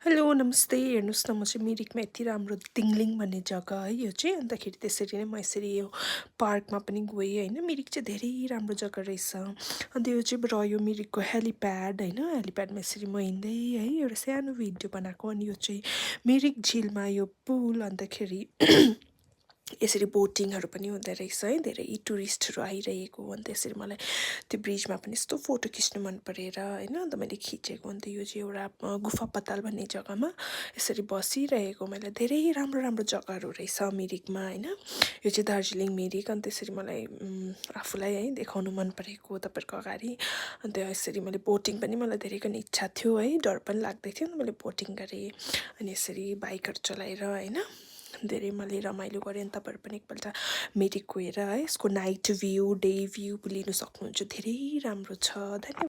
Hello नमस्ते हेर्नुहोस् न म चाहिँ मिरिकमा यति राम्रो दिङलिङ भन्ने जग्गा है यो चाहिँ अन्तखेरि त्यसरी नै म यसरी यो पार्कमा पनि गएँ होइन मिरिक चाहिँ धेरै राम्रो जग्गा रहेछ अन्त यो चाहिँ रह्यो मिरिकको हेलिप्याड होइन हेलिप्याडमा यसरी म हिँड्दै है एउटा सानो भिडियो बनाएको अनि यो चाहिँ मिरिक झिलमा यो पुल अन्तखेरि यसरी बोटिङहरू पनि हुँदो रहेछ है धेरै टुरिस्टहरू आइरहेको अन्त यसरी मलाई त्यो ब्रिजमा पनि यस्तो फोटो खिच्नु मन परेर होइन अन्त मैले खिचेको अन्त यो चाहिँ एउटा गुफा पताल भन्ने जग्गामा यसरी बसिरहेको मैले धेरै राम्रो राम्रो जग्गाहरू रहेछ मिरिकमा होइन यो चाहिँ दार्जिलिङ मिरिक अन्त यसरी मलाई आफूलाई है देखाउनु मन परेको तपाईँहरूको अगाडि अन्त यसरी मैले बोटिङ पनि मलाई धेरै गर्ने इच्छा थियो है डर पनि लाग्दै थियो मैले बोटिङ गरेँ अनि यसरी बाइकहरू चलाएर होइन धेरै मैले रमाइलो गरेँ अनि तपाईँहरू पनि एकपल्ट मिरिक गएर है यसको नाइट भ्यू डे भ्यू लिनु सक्नुहुन्छ धेरै राम्रो छ धन्यवाद।